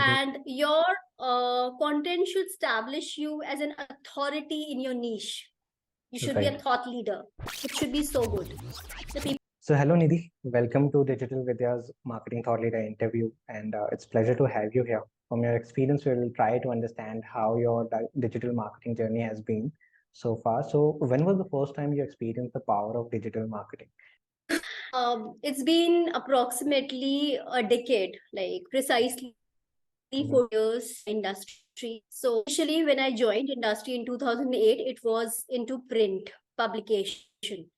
Mm-hmm. and your content should establish you as an authority in your niche. You should be a Right. thought leader. It should be so good. The people. So, hello Nidhi. Welcome to Digital Vidya's Marketing Thought Leader interview, and it's pleasure to have you here. From your experience, we will try to understand how your digital marketing journey has been so far. So, when was the first time you experienced the power of digital marketing? It's been approximately a decade, like precisely Mhm. 4 years industry. So initially, when I joined industry in 2008, it was into print publication.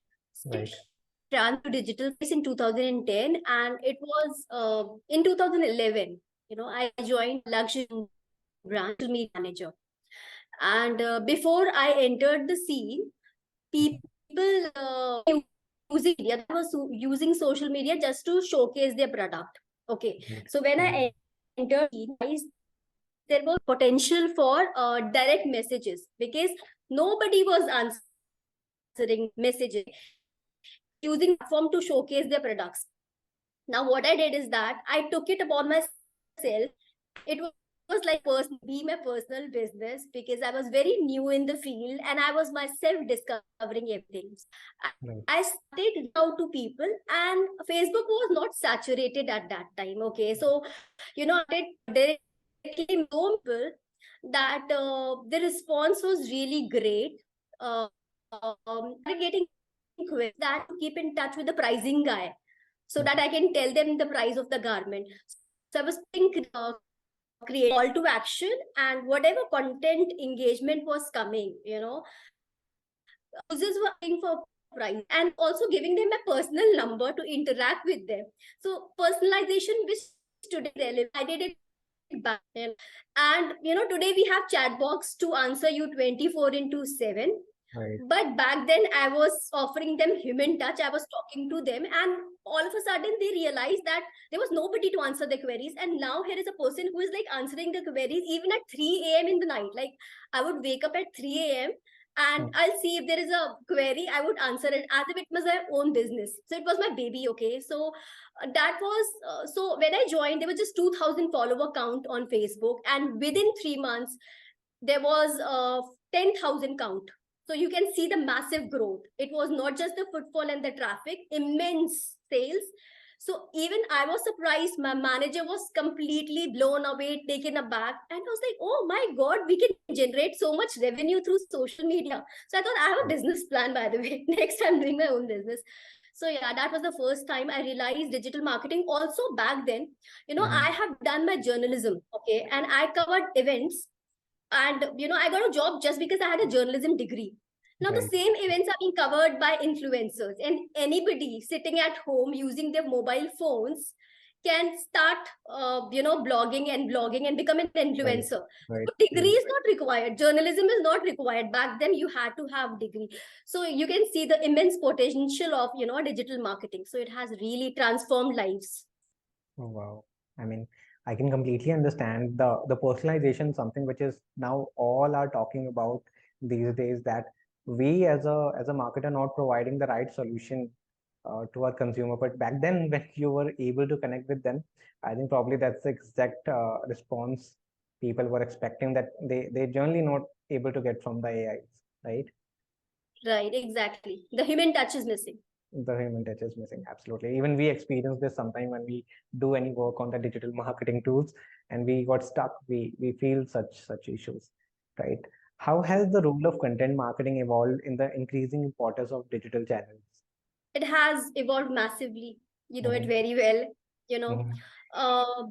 Right. It ran to digital in 2010, and it was in 2011. I joined luxury brand media manager, and before I entered the scene, people using media that was using social media just to showcase their product. Okay, Right. so when I entered, there was potential for direct messages because nobody was answering messages using platform to showcase their products. Now, what I did is that I took it upon myself. It was like be my personal business because I was very new in the field and I was myself discovering everything. Right. I started out to people, and Facebook was not saturated at that time. Okay, so I did directly know people that the response was really great. Getting that to keep in touch with the pricing guy so that I can tell them the price of the garment. So I was thinking create call to action, and whatever content engagement was coming, users were asking for price and also giving them a personal number to interact with them. So personalization, which today is relevant, I did it back then. And today we have chat box to answer you 24/7. Right. But back then I was offering them human touch. I was talking to them, and all of a sudden they realized that there was nobody to answer the queries. And now here is a person who is like answering the queries even at 3 a.m. in the night. Like I would wake up at 3 a.m. and I'll see if there is a query, I would answer it as if it was my own business. So it was my baby. Okay, so that was so when I joined, there was just 2,000 follower count on Facebook, and within 3 months there was 10,000 count. So you can see the massive growth. It was not just the footfall and the traffic, immense sales. So even I was surprised. My manager was completely blown away, taken aback, and I was like, "Oh my god, we can generate so much revenue through social media." So I thought I have a business plan, by the way. Next time doing my own business. So yeah, that was the first time I realized digital marketing. Also back then, I have done my journalism, okay, and I covered events, and I got a job just because I had a journalism degree. Now the Right. same events are being covered by influencers, and anybody sitting at home using their mobile phones can start blogging and blogging and become an Right. influencer. Right. So degree is not required, journalism is not required. Back then you had to have degree. So you can see the immense potential of digital marketing. So it has really transformed lives. Oh, wow. I mean, I can completely understand the personalization, something which is now all are talking about these days, that we as a marketer not providing the right solution to our consumer. But back then, when you were able to connect with them, I think probably that's the exact response people were expecting, that they generally not able to get from the AIs, right? Right, exactly, the human touch is missing. The human touch is missing. Absolutely. Even we experience this sometime when we do any work on the digital marketing tools and we got stuck. We feel such issues, right? How has the role of content marketing evolved in the increasing importance of digital channels? It has evolved massively. You know it Mhm. very well. you know Mhm. uh,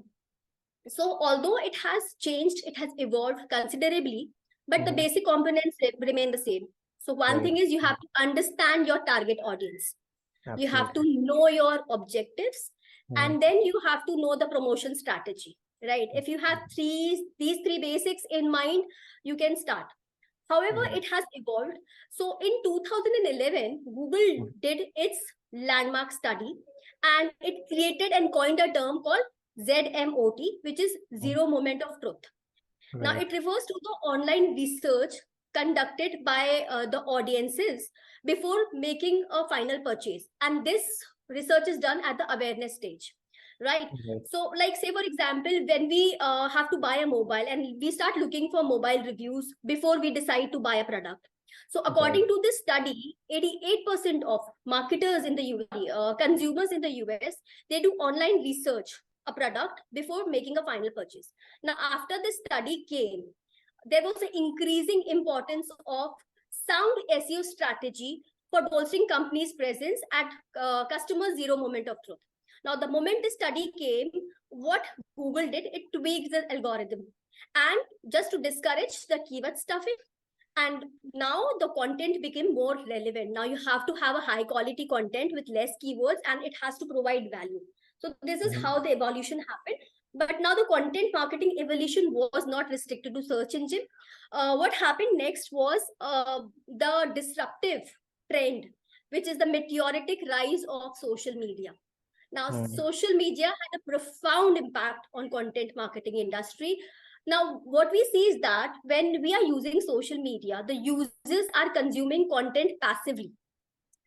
so although it has changed, it has evolved considerably, but the Mhm. basic components remain the same. So one Right. thing is, you have to understand your target audience, you have to Absolutely. know your objectives, Mhm. and then you have to know the promotion strategy, right? If you have Mhm. these three basics in mind, you can start. However, Right. it has evolved. So in 2011, Google Mhm. did its landmark study, and it created and coined a term called ZMOT, which is Mhm. zero moment of truth. Now, Right. it refers to the online research conducted by the audiences before making a final purchase. And this research is done at the awareness stage. right? Right. So like say for example, when we have to buy a mobile and we start looking for mobile reviews before we decide to buy a product. So Right. according to this study, 88% of marketers in the US, consumers in the US, they do online research a product before making a final purchase. Now after this study came, there was an increasing importance of sound SEO strategy for bolstering companies' presence at customer zero moment of truth. Now, the moment the study came, what Google did, it tweaked the algorithm and just to discourage the keyword stuffing. And now the content became more relevant. Now you have to have a high quality content with less keywords and it has to provide value. So this is Mhm. how the evolution happened. But now the content marketing evolution was not restricted to search engine. What happened next was the disruptive trend, which is the meteoric rise of social media. Now Mhm. social media had a profound impact on content marketing industry. Now what we see is that when we are using social media, the users are consuming content passively.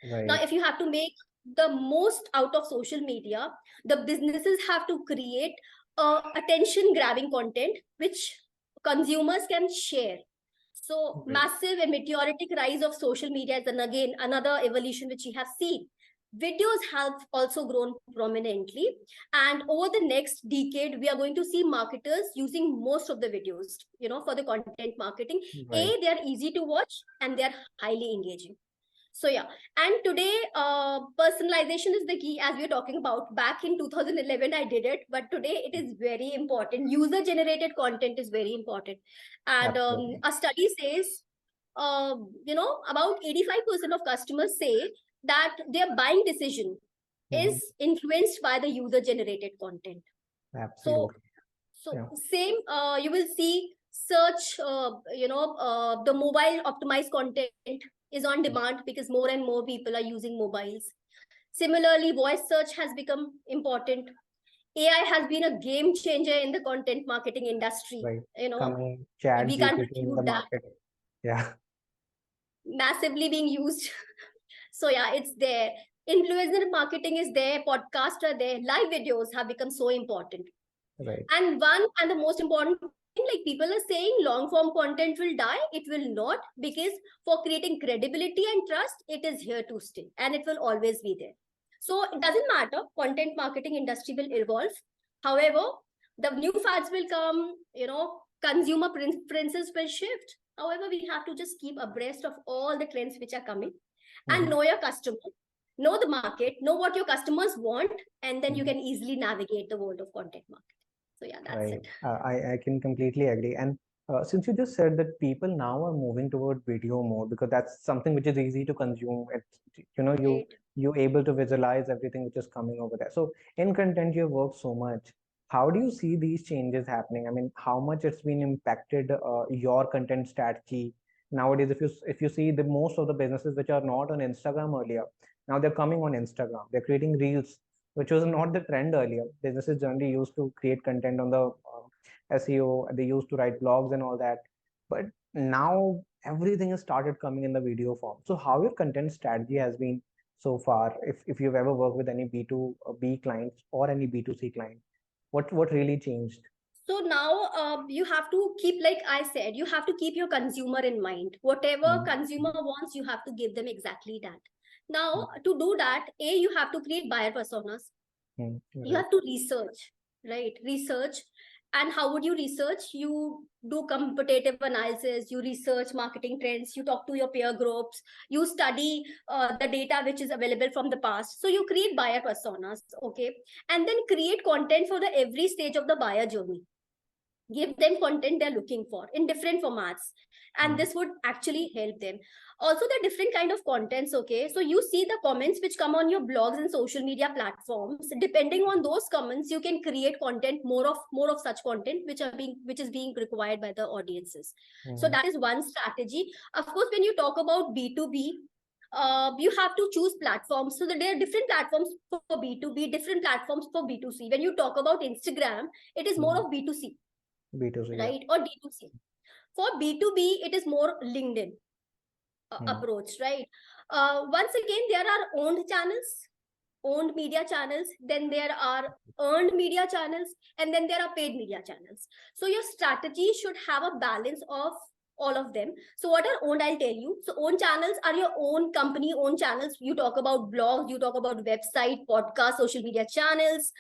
Now Right. if you have to make the most out of social media, the businesses have to create attention grabbing content which consumers can share. So Right. massive and meteoric rise of social media is, and again another evolution which we have seen. Videos have also grown prominently, and over the next decade, we are going to see marketers using most of the videos, for the content marketing. Right. They are easy to watch and they are highly engaging. So yeah, and today personalization is the key, as we are talking about. Back in 2011, I did it, but today it is very important. User generated content is very important, and Absolutely. a study says, about 85% of customers say that their buying decision Mhm. is influenced by the user generated content. So Absolutely. so Yeah. same, you will see search, the mobile optimized content is on demand because more and more people are using mobiles. Similarly, voice search has become important. AI has been a game changer in the content marketing industry. Right. You know, Coming Chat we can't GPT in the refute that. market. Yeah. Massively being used. So yeah, it's there. Influencer marketing is there. Podcasts are there. Live videos have become so important. Right. And one and the most important thing, like people are saying long form content will die. It will not, because for creating credibility and trust, it is here to stay and it will always be there. So it doesn't matter. Content marketing industry will evolve. However, the new fads will come, consumer preferences will shift. However, we have to just keep abreast of all the trends which are coming and Mhm. know your customer, know the market, know what your customers want, and then you Mhm. can easily navigate the world of content marketing. So yeah, that's Right. it. I can completely agree. And since you just said that people now are moving toward video more because that's something which is easy to consume. It's, Right. you able to visualize everything which is coming over there. So in content, you work so much. How do you see these changes happening? I mean, how much it's been impacted your content strategy nowadays? If you see the most of the businesses which are not on Instagram earlier, now they're coming on Instagram. They're creating reels, which was not the trend earlier. Businesses generally used to create content on the SEO. They used to write blogs and all that. But now everything has started coming in the video form. So how your content strategy has been so far? If you've ever worked with any B2B clients or any B2C client, what really changed? So now you have to keep, like I said, you have to keep your consumer in mind. Whatever Mm, consumer wants, you have to give them exactly that. Now, mm, to do that, you have to create buyer personas. You right. have to research, right? Research. And how would you research? You do competitive analysis, you research marketing trends, you talk to your peer groups, you study the data which is available from the past. So you create buyer personas, okay? And then create content for the every stage of the buyer journey. Give them content they're looking for in different formats, and Mm, this would actually help them. Also, the different kind of contents, okay? So you see the comments which come on your blogs and social media platforms. Depending on those comments, you can create content, more of such content which is being required by the audiences. So mm, that is one strategy. Of course, when you talk about B2B, you have to choose platforms. So that there are different platforms for B2B, different platforms for B2C. When you talk about Instagram, it is more mm, of B2C, B2C, yeah. right? Or D2C. For B2B, it is more LinkedIn Mm, approach, right? Once again, there are owned channels, owned media channels. Then there are earned media channels, and then there are paid media channels. So your strategy should have a balance of all of them. So what are owned? I'll tell you. So own channels are your own company own channels. You talk about blogs, you talk about website, podcast, social media channels.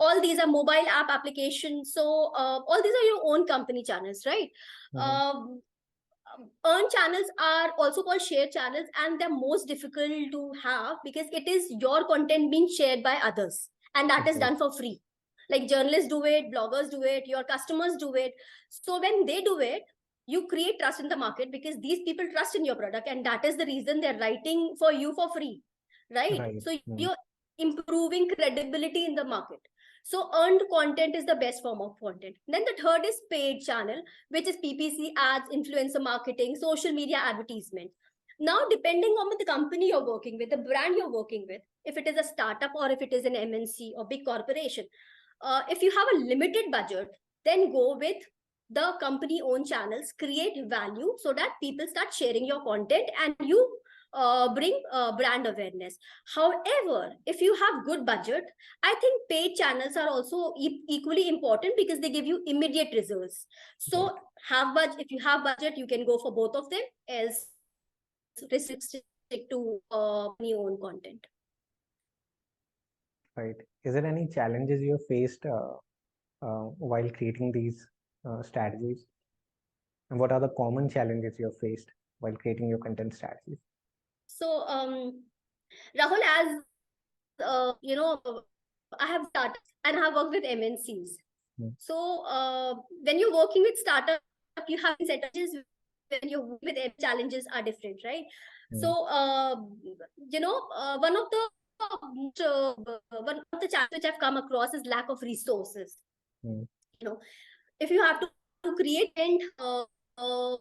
All these are mobile app applications. So all these are your own company channels, right? Mm-hmm. Earned channels are also called shared channels, and they're most difficult to have because it is your content being shared by others, and that is Right. done for free. Like journalists do it, bloggers do it, your customers do it. So when they do it, you create trust in the market because these people trust in your product, and that is the reason they're writing for you for free, right? Right. So Mm. you're improving credibility in the market. So earned content is the best form of content. Then the third is paid channel, which is PPC ads, influencer marketing, social media advertisement. Now, depending on the company you're working with, the brand you're working with, if it is a startup or if it is an MNC or big corporation, if you have a limited budget, then go with the company owned channels, create value so that people start sharing your content and you bring brand awareness. However, if you have good budget, I think paid channels are also equally important because they give you immediate results. Right. So have budget. If you have budget, you can go for both of them. Else, restrict to company-owned content. Right. Is there any challenges you have faced while creating these strategies? And what are the common challenges you have faced while creating your content strategies? So, Rahul, as I have started and I have worked with MNCs. Mm. So, when you're working with startup, you have set challenges. When you're with them, challenges are different, right? Mm. So, one of the challenges which I've come across is lack of resources. Mm. You know, if you have to create content,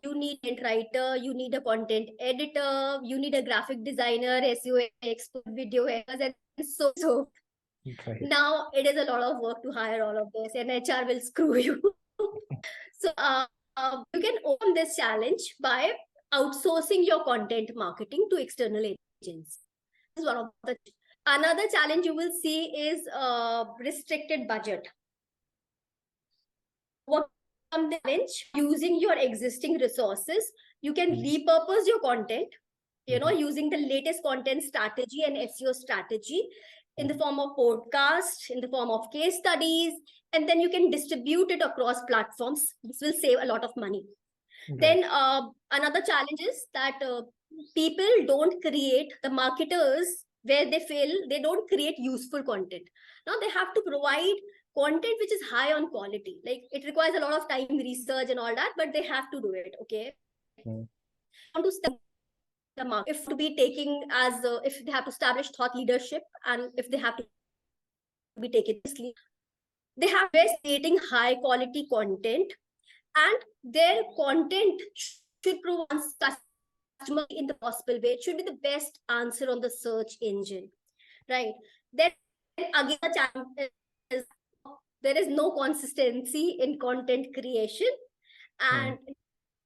you need a writer, you need a content editor, you need a graphic designer, SEO expert, video editors, and so. Right. Now it is a lot of work to hire all of this, and HR will screw you. So you can overcome this challenge by outsourcing your content marketing to external agents. This is one of the another challenge you will see is restricted budget. Overcome the challenge using your existing resources. You can Mm. repurpose your content, Mhm. using the latest content strategy and SEO strategy in the Mhm. form of podcast, in the form of case studies, and then you can distribute it across platforms. This will save a lot of money. Right. Then another challenge is that people don't create the marketers where they fail. They don't create useful content. Now they have to provide content which is high on quality. Like it requires a lot of time, research, and all that, but they have to do it. Okay, Mm. want to step the market, if to be taking as if they have to establish thought leadership and if they have to be taken seriously, they have to invest creating high quality content, and their content should provide customer in the possible way. It should be the best answer on the search engine, right? Then again, the challenge is there is no consistency in content creation, and Mm.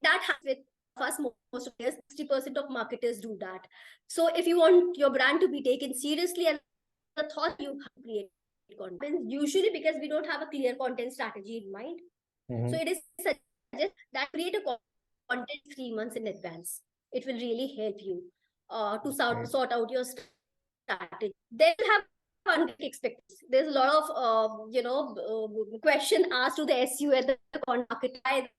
that happens with all of us. Most of us, 60% of marketers do that. So if you want your brand to be taken seriously as a thought, you have to create content. Usually because we don't have a clear content strategy in mind. So Mhm. it is suggested that create a content 3 months in advance. It will really help you to Right. sort out your strategy. Then you have unrealistic expectations. There's a lot of question asked to the SU at the content market,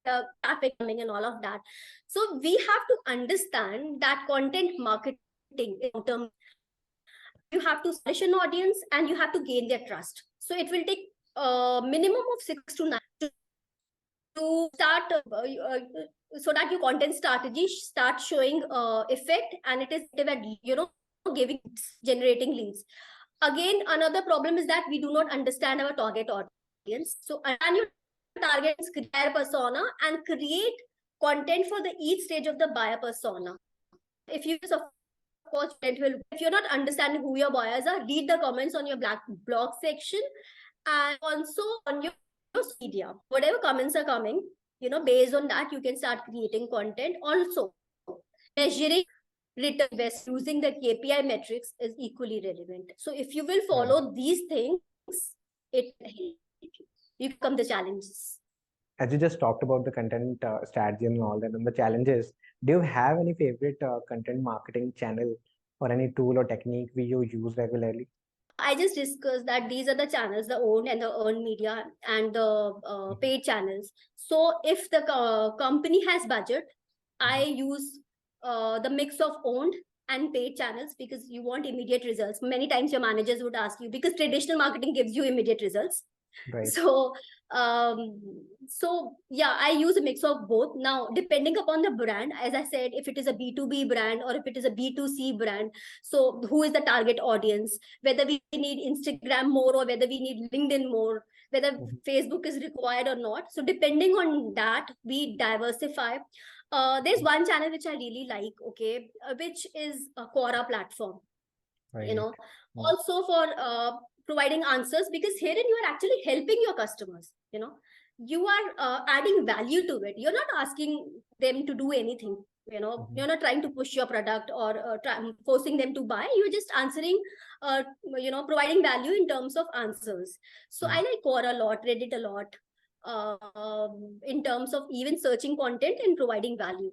the traffic coming and all of that. So we have to understand that content marketing is long term. You have to establish an audience and you have to gain their trust. So it will take minimum of 6 to 9 to start so that your content strategy start showing effect, and it is at giving generating leads. Again, another problem is that we do not understand our target audience. So understand your target buyer persona and create content for the each stage of the buyer persona. If you of course it will, if you're not understanding who your buyers are, read the comments on your black blog section and also on your media. Whatever comments are coming, based on that you can start creating content. Also measuring return invest using the KPI metrics is equally relevant. So if you will Right. follow these things, it you come the challenges. As you just talked about the content strategy and all that and the challenges, do you have any favorite content marketing channel or any tool or technique we you use regularly? I just discussed that these are the channels, the owned and the earned media and the Mhm, paid channels. So if the company has budget, I mhm. use the mix of owned and paid channels because you want immediate results. Many times your managers would ask you because traditional marketing gives you immediate results. Right. So um yeah, I use a mix of both. Now depending upon the brand, as I said, if it is a B2B brand or if it is a B2C brand, so who is the target audience, whether we need Instagram more or whether we need LinkedIn more, whether Mhm. Facebook is required or not. So depending on that, we diversify. There's one channel which I really like, okay, which is a Quora platform, you Right. know, Mm, also for providing answers, because herein you are actually helping your customers, you know, you are adding value to it. You're not asking them to do anything, you know, mhm, you're not trying to push your product or forcing them to buy. You're just answering, uh, you know, providing value in terms of answers. So I mm. like Quora a lot, Reddit a lot, in terms of even searching content and providing value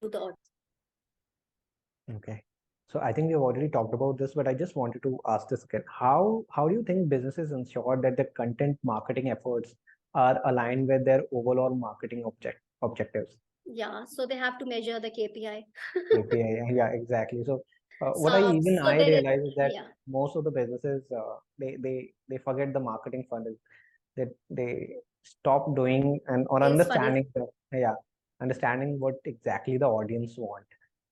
to the audience. Okay. So I think we've already talked about this, but I just wanted to ask this again. How do you think businesses ensure that the content marketing efforts are aligned with their overall marketing objectives? Yeah, so they have to measure the KPI. API, yeah, exactly. So what I even So I there is, realize is that yeah, most of the businesses they forget the marketing funnel. That they stop doing and or sales funnel. understanding the yeah understanding what exactly the audience want.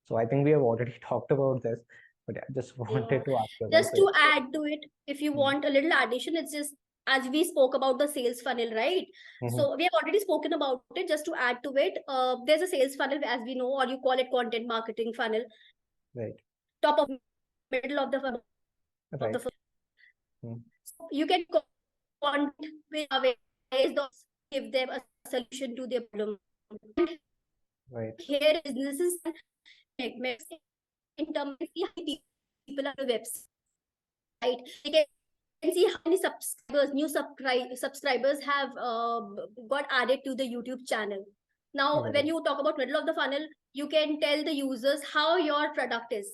So I think we have already talked about this, but I just Yeah. wanted to ask you again. Just So to add to it, if you yeah. want a little addition, it's just as we spoke about the sales funnel, right? Mhm, So we have already spoken about it. Just to add to it, there's a sales funnel, as we know, or you call it content marketing funnel. right, Top of middle of the of the right, mm, so you can content with ways the give them a solution to their problem. right, Here businesses in terms of see how many people are on the website, right? They can see how many subscribers have got added to the YouTube channel. Now, right, when you talk about middle of the funnel, you can tell the users how your product is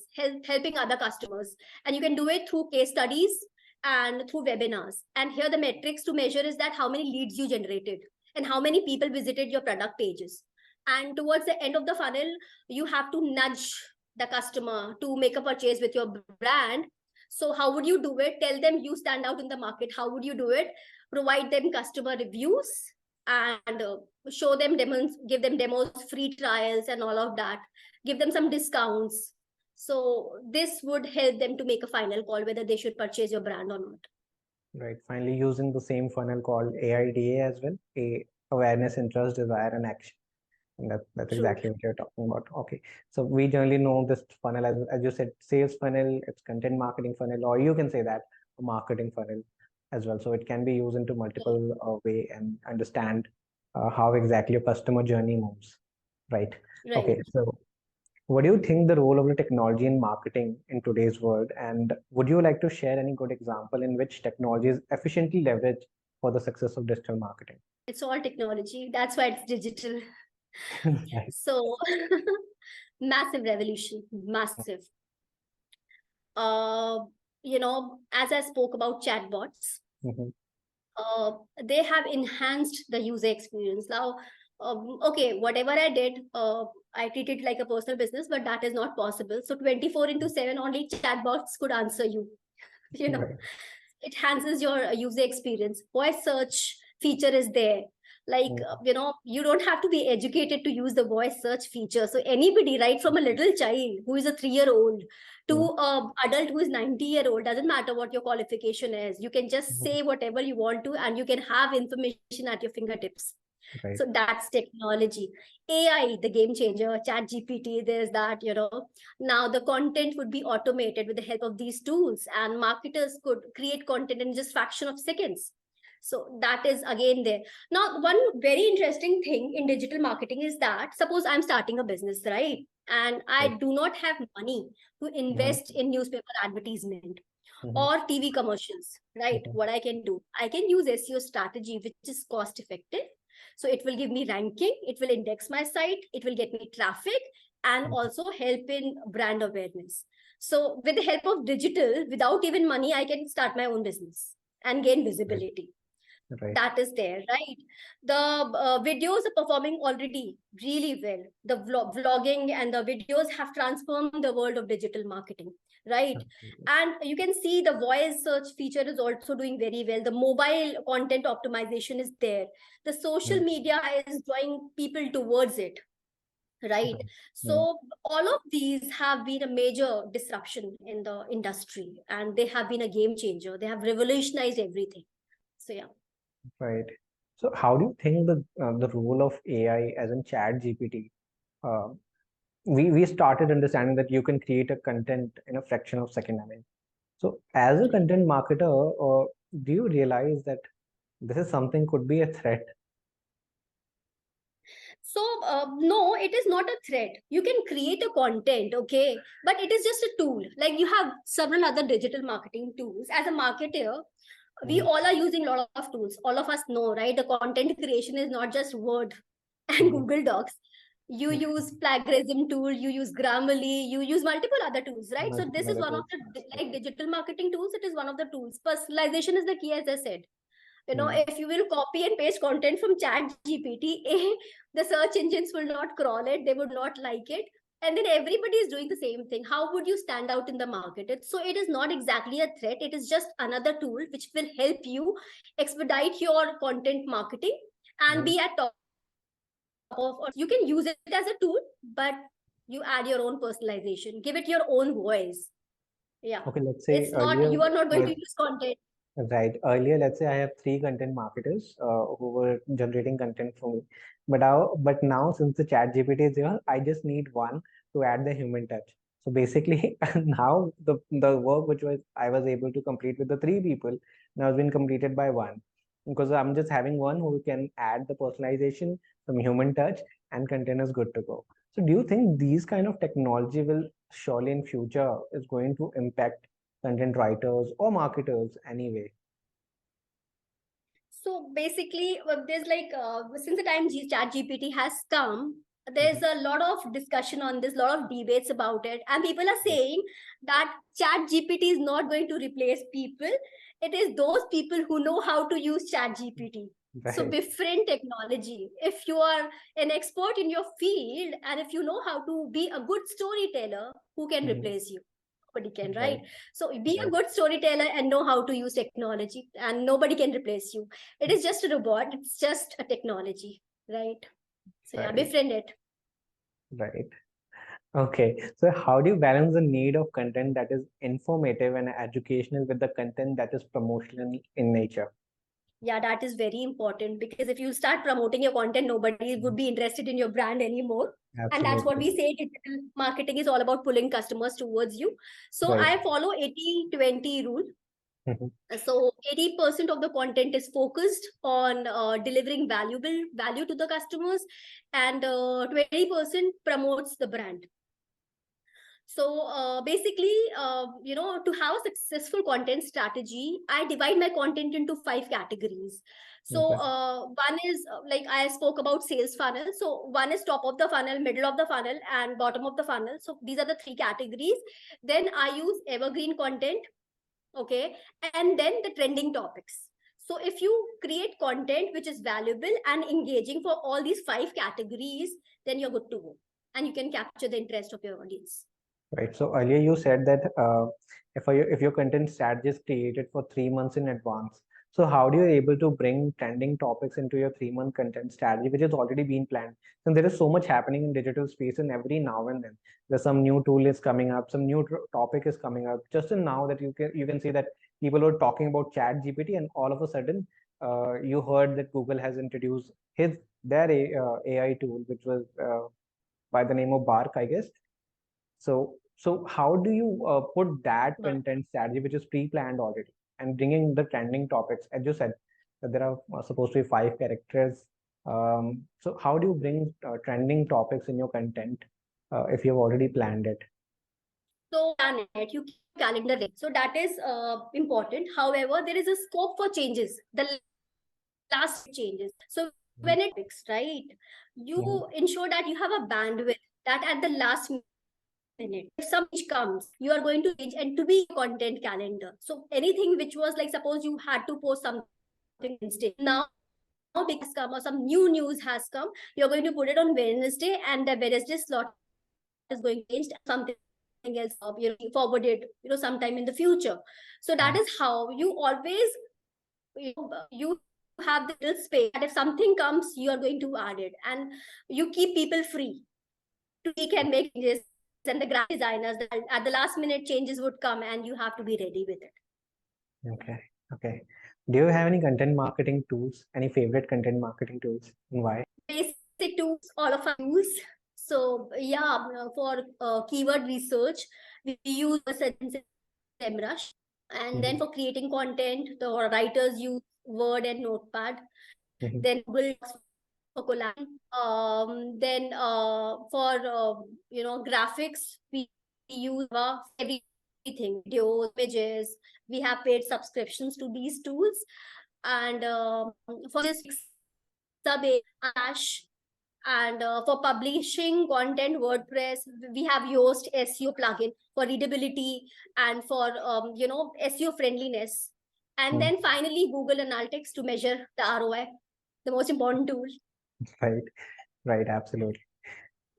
helping other customers, and you can do it through case studies and through webinars. And here, the metrics to measure is that how many leads you generated and how many people visited your product pages. And towards the end of the funnel, you have to nudge the customer to make a purchase with your brand. So how would you do it? Tell them you stand out in the market. How would you do it? Provide them customer reviews and show them demos, give them demos, free trials, and all of that. Give them some discounts. So this would help them to make a final call whether they should purchase your brand or not. right. Finally, using the same funnel called AIDA as well, a awareness, interest, desire, and action. And that's True. exactly what you're talking about. Okay. So we generally know this funnel as you said, sales funnel, it's content marketing funnel, or you can say that a marketing funnel as well. So it can be used into multiple way and understand how exactly your customer journey moves. Right. Right. Okay. So what do you think the role of the technology in marketing in today's world? And would you like to share any good example in which technology is efficiently leveraged for the success of digital marketing? It's all technology. That's why it's digital. Right. So massive revolution, massive. Uh, you know, as I spoke about chatbots, Mhm. uh, they have enhanced the user experience. Now, okay, whatever I did, I treat it like a personal business, but that is not possible. So 24 into 7, only chatbots could answer you. You know, Right. it enhances your user experience. Voice search feature is there. Like, Mhm. you know, you don't have to be educated to use the voice search feature. So anybody, right from a little child who is a 3-year-old to Mhm. a adult who is 90-year-old, doesn't matter what your qualification is. You can just Mhm. say whatever you want to, and you can have information at your fingertips. Right. So that's technology. AI, the game changer, chat GPT, there's that, you know. Now the content would be automated with the help of these tools, and marketers could create content in just fraction of seconds. So that is again there. Now, one very interesting thing in digital marketing is that suppose I'm starting a business, right? And I Right. do not have money to Mhm. invest in newspaper advertisement. Mm-hmm. or TV commercials, right? Okay. What I can do, I can use SEO strategy, which is cost effective. So it will give me ranking, it will index my site, it will get me traffic, and Mhm. also help in brand awareness. So with the help of digital, without even money, I can start my own business and gain Right. visibility. Right. That is there, right? The videos are performing already really well. The vlogging and the videos have transformed the world of digital marketing, right? Absolutely. And you can see the voice search feature is also doing very well. The mobile content optimization is there. The social Mm. media is drawing people towards it, right? Right. Mm. So all of these have been a major disruption in the industry, and they have been a game changer. They have revolutionized everything. So yeah. Right. So how do you think the role of AI as in Chat GPT? Uh, we started understanding that you can create a content in a fraction of second. I mean, so as a content marketer, do you realize that this is something could be a threat? So, no, it is not a threat. You can create a content, okay, but it is just a tool. Like you have several other digital marketing tools. As a marketer, we Mhm. all are using a lot of tools. All of us know, right? The content creation is not just Word and Mhm. Google Docs. You use plagiarism tool, you use Grammarly, you use multiple other tools, right? So this Multiple is other one of tools. the like Absolutely. digital marketing tools. It is one of the tools. Personalization is the key, as I said. Mm. If you will copy and paste content from Chat GPT, the search engines will not crawl it, they would not like it, and then everybody is doing the same thing. How would you stand out in the market? So it is not exactly a threat, it is just another tool which will help you expedite your content marketing and Mm. be at top of, or you can use it as a tool, but you add your own personalization, give it your own voice. Yeah, Okay, let's say it's not, earlier, you are not going uh, to use content. right. Earlier, let's say I have three content marketers who were generating content for me. But now since the chat GPT is here, I just need one to add the human touch. So basically, now the work which was I was able to complete with the three people now has been completed by one because I'm just having one who can add the personalization, some human touch, and content is good to go. So do you think these kind of technology will surely in future is going to impact content writers or marketers anyway? So basically, there's like since the time Chat GPT has come, there's Mhm. a lot of discussion on this, lot of debates about it, and people are saying that Chat GPT is not going to replace people. It is those people who know how to use Chat GPT. So Right. befriend technology. If you are an expert in your field and if you know how to be a good storyteller, who can Mhm. replace you? Nobody can, right? Right. So be a Right. good storyteller and know how to use technology, and nobody can replace you. It is just a robot, it's just a technology, right? So yeah, Right. befriend it. Right. Okay. So how do you balance the need of content that is informative and educational with the content that is promotional in nature? Yeah, that is very important, because if you start promoting your content, nobody would Mhm. be interested in your brand anymore. And that's what Absolutely. we say, digital marketing is all about pulling customers towards you. So Right. I follow 80-20 rule. Mhm. So 80% of the content is focused on delivering valuable value to the customers, and 20% promotes the brand. So basically, to have a successful content strategy, I divide my content into 5 categories. So Okay. one is like I spoke about sales funnel. So one is top of the funnel, middle of the funnel, and bottom of the funnel. So these are the 3 categories. Then I use evergreen content, okay, and then the trending topics. So if you create content which is valuable and engaging for all these 5 categories, then you're good to go, and you can capture the interest of your audience. Right. So earlier you said that if your content strategy is created for 3 months in advance, so how do you able to bring trending topics into your 3 month content strategy, which has already been planned? And there is so much happening in digital space, and every now and then there's some new tool is coming up, some new topic is coming up. Just in now that you can see that people were talking about Chat GPT, and all of a sudden you heard that Google has introduced AI tool, which was by the name of Bark, I guess. So how do you put that But content strategy, which is pre-planned already, and bringing the trending topics? As you said, that there are supposed to be 5 characters. So how do you bring trending topics in your content if you've already planned it? so plan it. You calendar ready. So that is important. However, there is a scope for changes. The last changes. So when it fixed, right, you ensure that you have a bandwidth that at the last minute, if some change comes, you are going to change and to be content calendar. So anything which was like, suppose you had to post something Wednesday, now because come or some new news has come, you're going to put it on Wednesday, and the Wednesday slot is going to change, something else forwarded sometime in the future. So that is how you always you have the little space that if something comes, you are going to add it, and you keep people free to we can make changes, and the graphic designers at the last minute changes would come and you have to be ready with it. Okay. Okay. Do you have any content marketing tools? Any favorite content marketing tools, and why? Basic tools all of us use. So yeah, for keyword research, we use SEMrush, and then for creating content, the writers use Word and Notepad. Then Google for collab. Then for graphics, we use everything, videos, images. We have paid subscriptions to these tools, and for this sub Ash, and for publishing content, WordPress, we have Yoast SEO plugin for readability and for SEO friendliness. And then finally, Google Analytics to measure the ROI, the most important tool. Right. Right. Absolutely.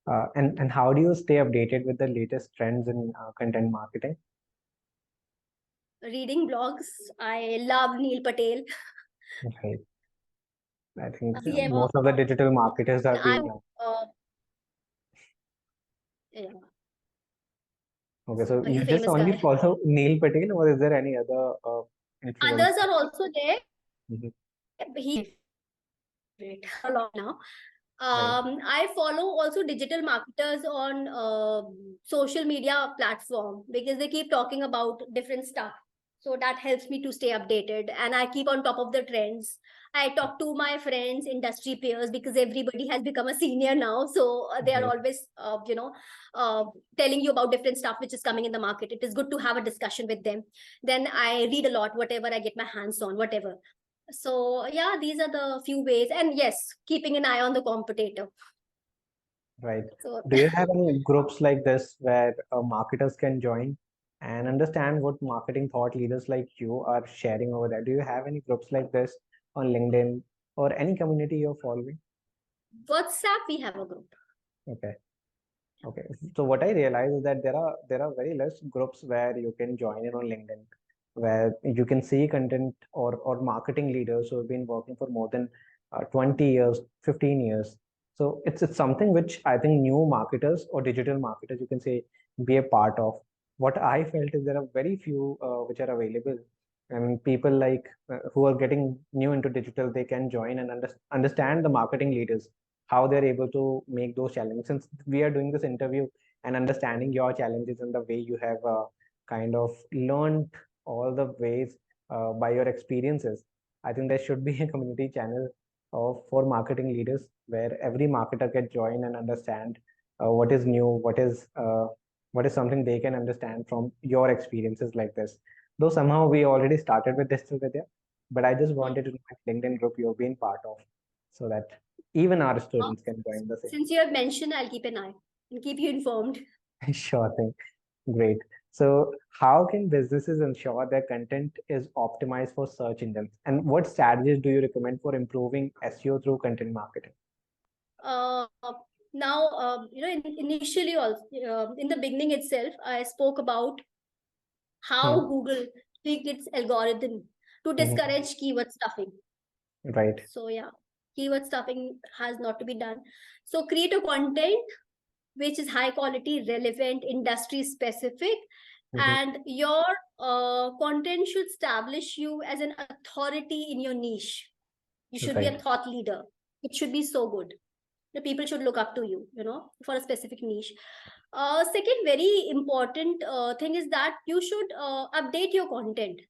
And how do you stay updated with the latest trends in content marketing? Reading blogs. I love Neil Patel. Right. I think CM, most of the digital marketers have been. Yeah. Okay, so He's you a just famous only guy. follow Neil Patel, or is there any other influencer? Others are also there. He's great a lot now. I follow also digital marketers on social media platform because they keep talking about different stuff. So that helps me to stay updated, and I keep on top of the trends. I talk to my friends, industry peers, because everybody has become a senior now. So they are Right. always, telling you about different stuff which is coming in the market. It is good to have a discussion with them. Then I read a lot, whatever I get my hands on, whatever. So yeah, these are the few ways, and yes, keeping an eye on the competitor. Right. So Do you have any groups like this where marketers can join and understand what marketing thought leaders like you are sharing over there? Do you have any groups like this on LinkedIn or any community you're following? WhatsApp, we have a group. Okay. Okay. So what I realize is that there are very less groups where you can join in on LinkedIn, where you can see content or marketing leaders who have been working for more than 20 years, 15 years. So it's something which I think new marketers or digital marketers, you can say, be a part of. What I felt is there are very few which are available, and people like who are getting new into digital, they can join and understand the marketing leaders, how they're able to make those challenges. Since we are doing this interview and understanding your challenges and the way you have kind of learned all the ways by your experiences, I think there should be a community channel for marketing leaders where every marketer can join and understand what is new, what is something they can understand from your experiences like this. Though somehow we already started with Digital Vidya, but I just wanted to know which LinkedIn group you've been part of so that even our students can join the same. Since you have mentioned, I'll keep an eye and keep you informed. Sure thing. Great. So, how can businesses ensure their content is optimized for search engines? And what strategies do you recommend for improving SEO through content marketing? Uh, Now, initially also, in the beginning itself, I spoke about how Google tweaked its algorithm to discourage keyword stuffing. Right. So yeah, keyword stuffing has not to be done. So create a content which is high quality, relevant, industry specific, and your content should establish you as an authority in your niche. You should be a Right. thought leader. It should be so good. The people should look up to you, for a specific niche. Second, very important thing is that you should update your content.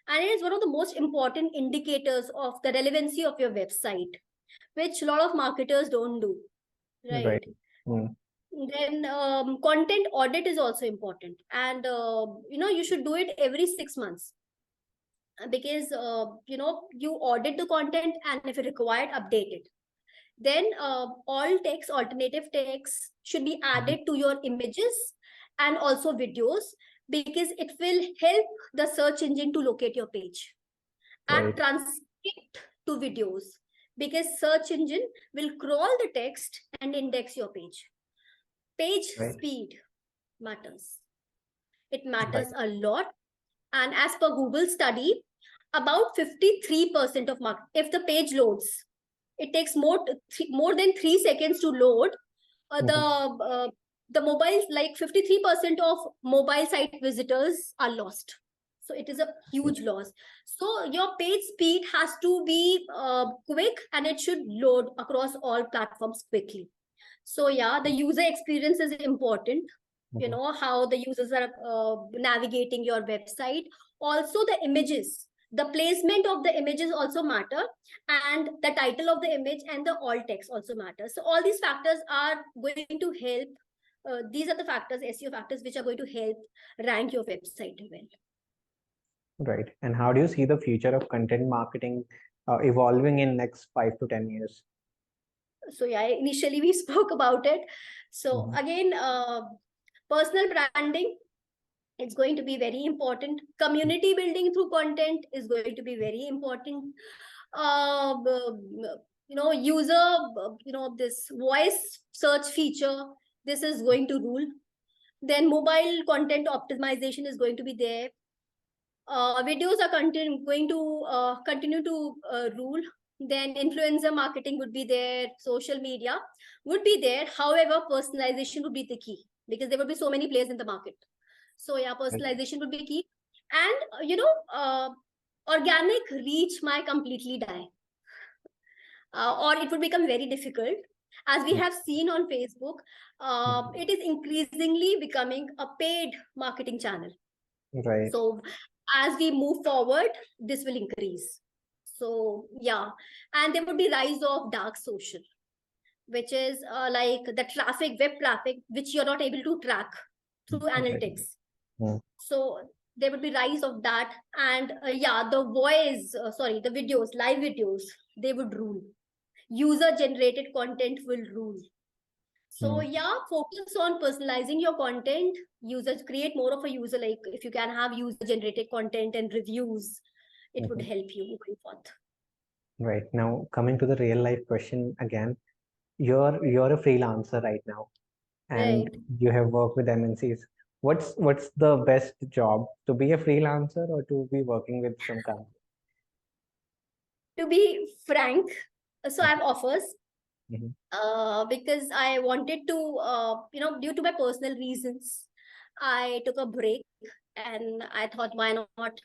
And it is one of the most important indicators of the relevancy of your website, which a lot of marketers don't do. Right. Right. Then content audit is also important, and you should do it every 6 months, because you audit the content, and if required, update it. Then all text, alternative text should be Mhm. added to your images and also videos, because it will help the search engine to locate your page. Add Right, transcript to videos, because search engine will crawl the text and index your page. Page right, speed matters. It right. matters a lot. And as per Google study, about 53% of market, if the page loads, it takes more than 3 seconds to load. Uh, the Mhm. uh, the mobile, like 53% of mobile site visitors are lost. So it is a huge loss. So your page speed has to be quick, and it should load across all platforms quickly. So yeah, the user experience is important. Mhm. How the users are navigating your website. Also the images, the placement of the images also matter, and the title of the image and the alt text also matter. So all these factors are going to help. These are the factors, SEO factors, which are going to help rank your website well. Right. And how do you see the future of content marketing evolving in next 5 to 10 years? So yeah, initially we spoke about it. So Mhm. again, personal branding, it's going to be very important. Community building through content is going to be very important. User, this voice search feature, this is going to rule. Then mobile content optimization is going to be there. Videos are going to continue to rule. Then influencer marketing would be there, social media would be there. However, personalization would be the key, because there would be so many players in the market. So yeah, Right. personalization would be key. And organic reach might completely die, or it would become very difficult. As we Mhm. have seen on Facebook, Mhm. it is increasingly becoming a paid marketing channel. Right. So as we move forward, this will increase. So yeah, and there would be rise of dark social, which is like the traffic, web traffic, which you're not able to track through Right. analytics. Mhm. So there would be rise of that. And yeah, the the videos, live videos, they would rule. User generated content will rule. So Mhm. yeah, focus on personalizing your content. Users, create more of a user, like if you can have user generated content and reviews, it would Mhm. help you moving forth. Right. Now, coming to the real life question again, you're a freelancer right now, and Right. you have worked with MNCs. What's the best job, to be a freelancer or to be working with some company? To be frank, so I have offers, Mhm. because I wanted to, due to my personal reasons, I took a break, and I thought, why not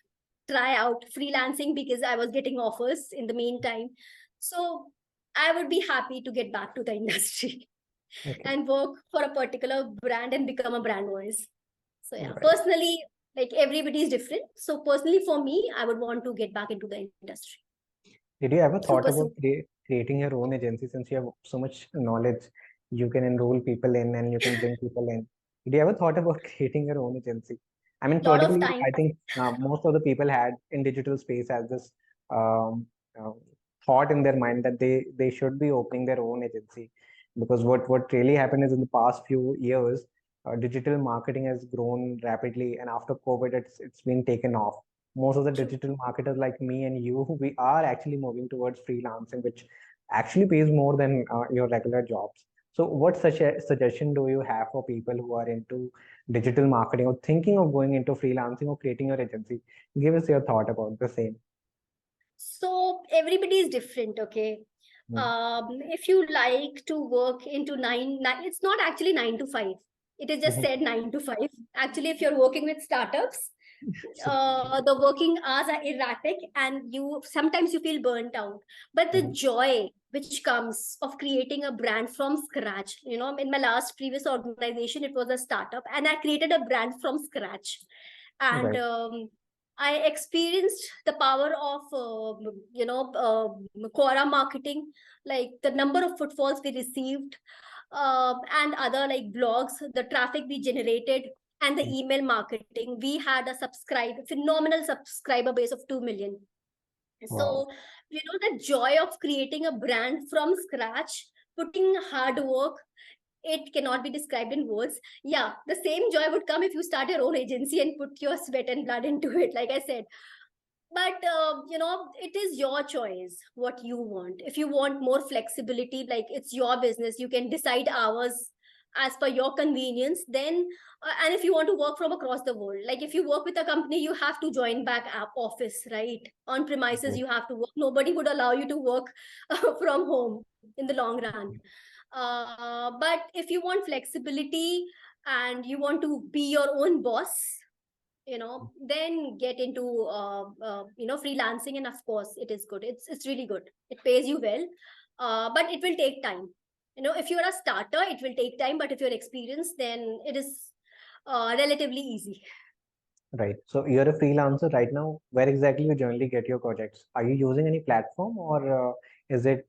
try out freelancing, because I was getting offers in the meantime. So I would be happy to get back to the industry Okay. and work for a particular brand and become a brand voice. So yeah, Right. personally, like everybody is different. So personally, for me, I would want to get back into the industry Did you ever to thought pursue. about creating your own agency, since you have so much knowledge? You can enroll people in and you can bring people in. Did you ever thought about creating your own agency? I mean, Lot of particularly, time. I think most of the people had in digital space as this um, uh, thought in their mind that they should be opening their own agency, because what really happened is in the past few years, digital marketing has grown rapidly, and after COVID, it's been taken off. Most of the True. digital marketers like me and you, we are actually moving towards freelancing, which actually pays more than your regular jobs. So what such a suggestion do you have for people who are into digital marketing or thinking of going into freelancing or creating your agency? Give us your thought about the same. So everybody is different, okay? Mm. If you like to work into nine, it's not actually 9 to 5. It is just Mhm. said 9 to 5. Actually, if you're working with startups, So, the working hours are erratic, and you sometimes you feel burnt out. But the mhm. joy which comes of creating a brand from scratch, in my last previous organization, it was a startup, and I created a brand from scratch. And Right. I experienced the power of Quora marketing, like the number of footfalls we received. and other like blogs, the traffic we generated, and the email marketing. We had a phenomenal subscriber base of 2 million. Wow. So, the joy of creating a brand from scratch, putting hard work, it cannot be described in words. Yeah, the same joy would come if you start your own agency and put your sweat and blood into it, like I said. But it is your choice what you want. If you want more flexibility, like it's your business, you can decide hours as per your convenience. Then and if you want to work from across the world, like if you work with a company, you have to join back app office, right? On premises Right. you have to work. Nobody would allow you to work from home in the long run. But if you want flexibility and you want to be your own boss, then get into freelancing. And of course it is good, it's really good, it pays you well. But it will take time. If you're a starter, it will take time, but if you're experienced, then it is relatively easy. Right. So you're a freelancer right now. Where exactly you generally get your projects? Are you using any platform, or is it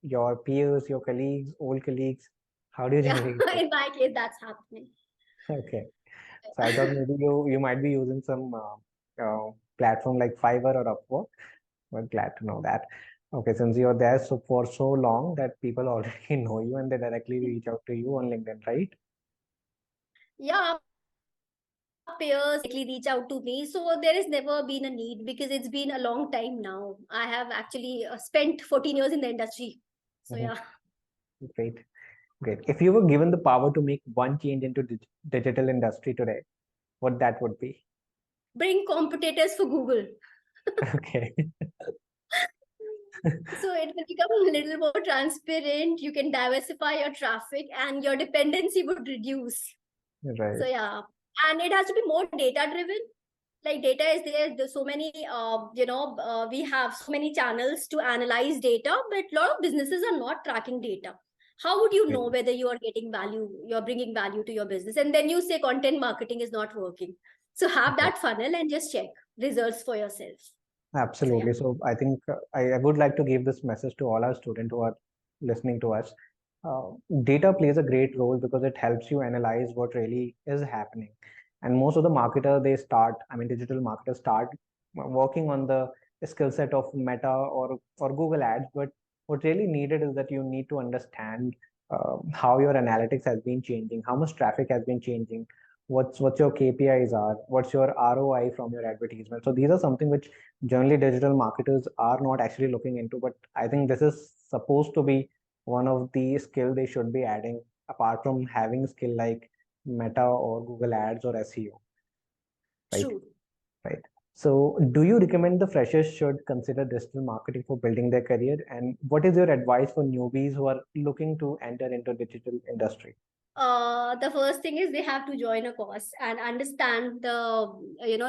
your peers, your colleagues, old colleagues? How do you Yeah, generally get it? in my case that's happening. Okay. So I thought maybe you might be using some platform like Fiverr or Upwork. Well, glad to know that. Okay, since you're there so for so long that people already know you and they directly reach out to you on LinkedIn, right? Yeah, peers directly reach out to me, so there has never been a need because it's been a long time now. I have actually spent 14 years in the industry. So Mhm. yeah. Great, great. If you were given the power to make one change into digital industry today, what that would be? Bring competitors for Google. Okay. So it will become a little more transparent. You can diversify your traffic and your dependency would reduce. So Right. yeah. And it has to be more data driven. Like data is there. There's so many, we have so many channels to analyze data, but a lot of businesses are not tracking data. How would you Right. know whether you are getting value, you're bringing value to your business? And then you say content marketing is not working. So have Right. that funnel and just check results for yourself. So yeah. Absolutely. So I think I would like to give this message to all our students who are listening to us. Uh, Data plays a great role because it helps you analyze what really is happening. And most of the marketer they start, I mean, digital marketers start working on the skill set of Meta or Google Ads. But what really needed is that you need to understand how your analytics has been changing, how much traffic has been changing, what's your KPIs are, what's your ROI from your advertisement. So these are something which generally digital marketers are not actually looking into, but I think this is supposed to be one of the skill they should be adding apart from having skill like Meta or Google Ads or SEO, right? True. Right. So do you recommend the freshers should consider digital marketing for building their career, and what is your advice for newbies who are looking to enter into digital industry? The first thing is they have to join a course and understand the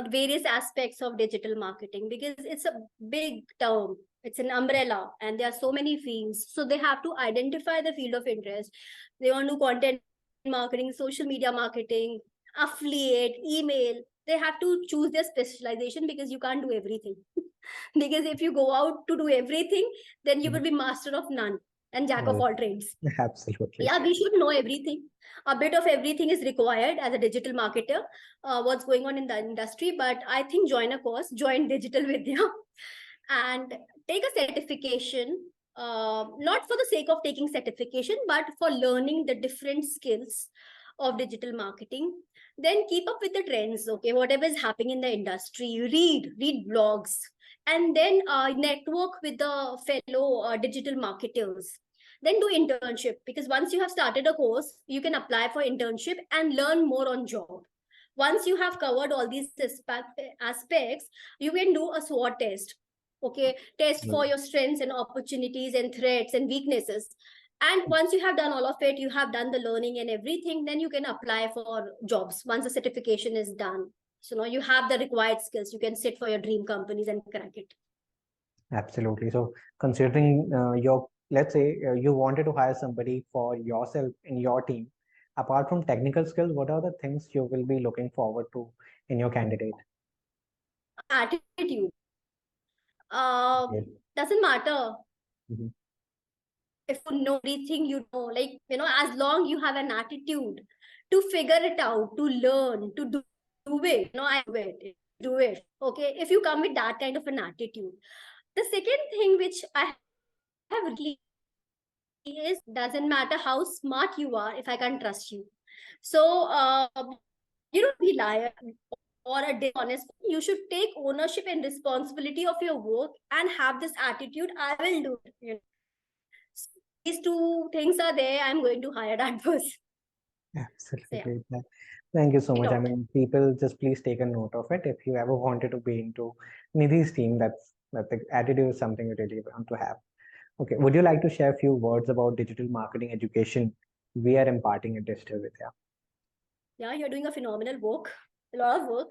various aspects of digital marketing, because it's a big term, it's an umbrella and there are so many fields. So they have to identify the field of interest. They want to do content marketing, social media marketing, affiliate, email. They have to choose their specialization, because you can't do everything. Because if you go out to do everything, then you will Mhm. be master of none and jack of Right. all trades. Absolutely. Yeah, we should know everything. A bit of everything is required as a digital marketer, what's going on in the industry. But I think join a course, join Digital Vidya, and take a certification, not for the sake of taking certification, but for learning the different skills of digital marketing. Then keep up with the trends, okay, whatever is happening in the industry. Read blogs, and then network with the fellow digital marketers. Then do internship, because once you have started a course, you can apply for internship and learn more on job. Once you have covered all these aspects, you can do a SWOT test. Okay, test for Right. your strengths and opportunities and threats and weaknesses. And once you have done all of it, you have done the learning and everything, then you can apply for jobs once the certification is done. So now you have the required skills, you can sit for your dream companies and crack it. Absolutely. So, considering let's say you wanted to hire somebody for yourself in your team, apart from technical skills, what are the things you will be looking forward to in your candidate? Attitude, Yes. doesn't matter Mhm. if you know everything, like, as long you have an attitude to figure it out, to learn, to do it, I do it. Okay. If you come with that kind of an attitude. The second thing which I have really is, doesn't matter how smart you are if I can't trust you. So, you don't be liar or a dishonest. You should take ownership and responsibility of your work and have this attitude. I will do it. So these two things are there. I'm going to hire that person. Absolutely So, great. Thank you so much. I yeah. mean, people just please take a note of it. If you ever wanted to be into Nidhi's team, that the attitude is something you really want to have. Okay. Would you like to share a few words about digital marketing education we are imparting at Digital Vidya? Yeah, you're doing a phenomenal work, a lot of work.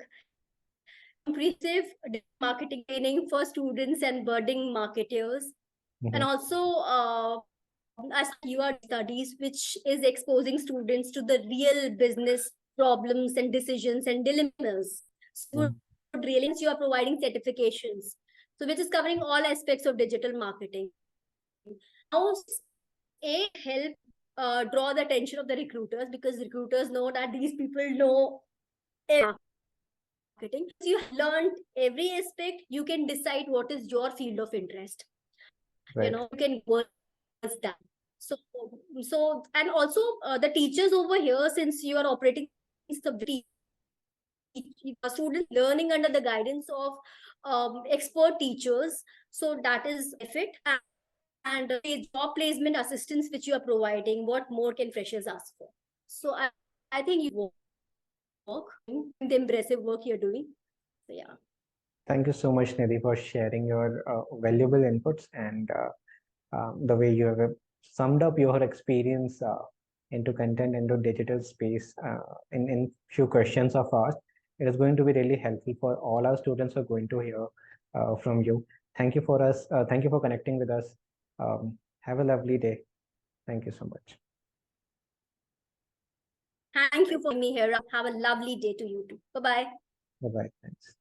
Comprehensive marketing training for students and budding marketers. And Mhm. also, as you are studies, which is exposing students to the real business problems and decisions and dilemmas. So, Mhm. really, you are providing certifications. So, which is covering all aspects of digital marketing. Now, help draw the attention of the recruiters, because recruiters know that these people know marketing. So you have learned every aspect, you can decide what is your field of interest. Right. You can work that. So, and also the teachers over here, since you are operating subject, students learning under the guidance of expert teachers. So that is benefit. And job placement assistance which you are providing, what more can freshers ask for? So I think you work, the impressive work you're doing. So yeah. Thank you so much, Nidhi, for sharing your valuable inputs and the way you have summed up your experience into content, into digital space in few questions of ours. It is going to be really helpful for all our students who are going to hear from you. Thank you for us. Thank you for connecting with us. Have a lovely day. Thank you so much. Thank you for me here. Have a lovely day to you too. Bye bye. Bye bye. Thanks.